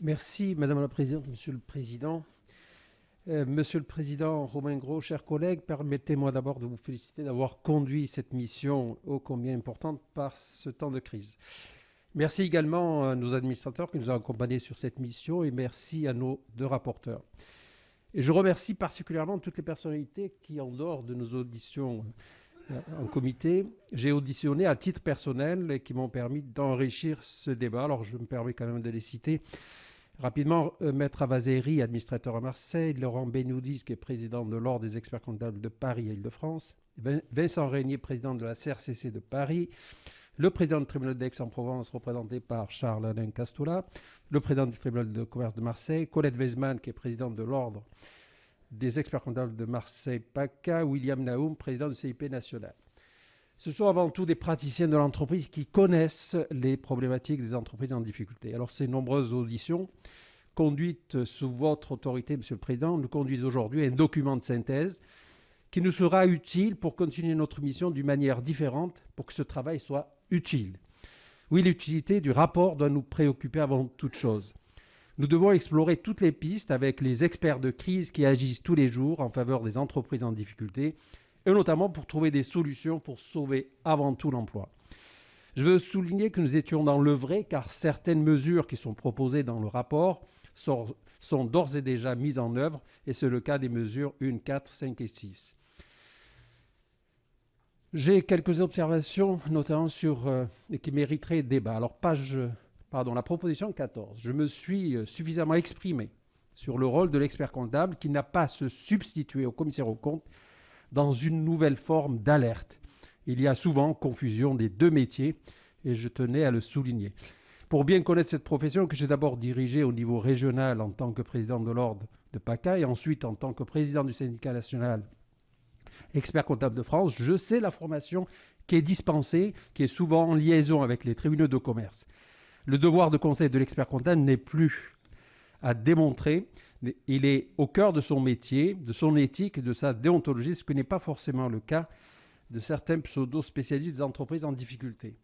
Merci, Madame la Présidente, Monsieur le Président. Monsieur le Président Romain Gros, chers collègues, permettez-moi d'abord de vous féliciter d'avoir conduit cette mission ô combien importante par ce temps de crise. Merci également à nos administrateurs qui nous ont accompagnés sur cette mission et merci à nos deux rapporteurs. Et je remercie particulièrement toutes les personnalités qui, en dehors de nos auditions en comité, j'ai auditionné à titre personnel et qui m'ont permis d'enrichir ce débat. Alors je me permets quand même de les citer. Rapidement, Maître Avazeri, administrateur à Marseille, Laurent Benoudis, qui est président de l'Ordre des experts comptables de Paris et Île-de-France, Vincent Régnier, président de la CRCC de Paris, le président du tribunal d'Aix-en-Provence, représenté par Charles-Alain Castoula, le président du tribunal de commerce de Marseille, Colette Weisman, qui est présidente de l'Ordre des experts comptables de Marseille-PACA, William Naoum, président du CIP national. Ce sont avant tout des praticiens de l'entreprise qui connaissent les problématiques des entreprises en difficulté. Alors ces nombreuses auditions, conduites sous votre autorité, Monsieur le Président, nous conduisent aujourd'hui à un document de synthèse qui nous sera utile pour continuer notre mission d'une manière différente pour que ce travail soit utile. Oui, l'utilité du rapport doit nous préoccuper avant toute chose. Nous devons explorer toutes les pistes avec les experts de crise qui agissent tous les jours en faveur des entreprises en difficulté et notamment pour trouver des solutions pour sauver avant tout l'emploi. Je veux souligner que nous étions dans le vrai car certaines mesures qui sont proposées dans le rapport sont d'ores et déjà mises en œuvre et c'est le cas des mesures 1, 4, 5 et 6. J'ai quelques observations notamment qui mériteraient débat. Alors la proposition 14, je me suis suffisamment exprimé sur le rôle de l'expert comptable qui n'a pas à se substituer au commissaire aux comptes dans une nouvelle forme d'alerte. Il y a souvent confusion des deux métiers et je tenais à le souligner. Pour bien connaître cette profession que j'ai d'abord dirigée au niveau régional en tant que président de l'Ordre de PACA et ensuite en tant que président du syndicat national expert comptable de France, je sais la formation qui est dispensée, qui est souvent en liaison avec les tribunaux de commerce. Le devoir de conseil de l'expert comptable n'est plus à démontrer. Il est au cœur de son métier, de son éthique et de sa déontologie, ce qui n'est pas forcément le cas de certains pseudo-spécialistes des entreprises en difficulté.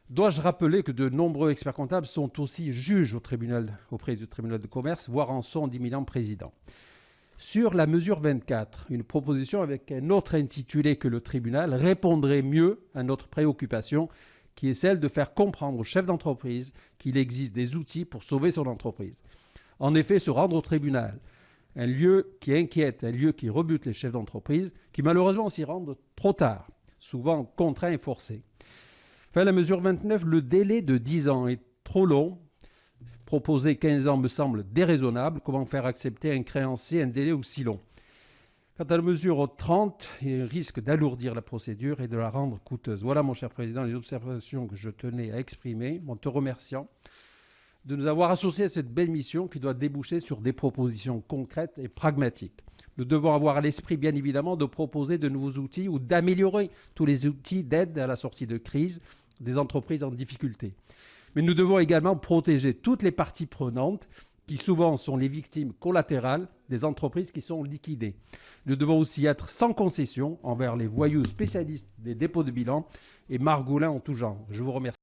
Dois-je rappeler que de nombreux experts comptables sont aussi juges auprès du tribunal de commerce, voire en sont d'éminents présidents. Sur la mesure 24, une proposition avec un autre intitulé que le tribunal répondrait mieux à notre préoccupation, qui est celle de faire comprendre aux chefs d'entreprise qu'il existe des outils pour sauver son entreprise. En effet, se rendre au tribunal, un lieu qui inquiète, un lieu qui rebute les chefs d'entreprise, qui malheureusement s'y rendent trop tard, souvent contraints et forcés. Enfin, la mesure 29, le délai de 10 ans est trop long. Proposer 15 ans me semble déraisonnable. Comment faire accepter un créancier un délai aussi long? Quant à la mesure 30, il risque d'alourdir la procédure et de la rendre coûteuse. Voilà, mon cher Président, les observations que je tenais à exprimer, en te remerciant de nous avoir associés à cette belle mission qui doit déboucher sur des propositions concrètes et pragmatiques. Nous devons avoir à l'esprit, bien évidemment, de proposer de nouveaux outils ou d'améliorer tous les outils d'aide à la sortie de crise des entreprises en difficulté. Mais nous devons également protéger toutes les parties prenantes qui souvent sont les victimes collatérales des entreprises qui sont liquidées. Nous devons aussi être sans concession envers les voyous spécialistes des dépôts de bilan et margoulins en tout genre. Je vous remercie.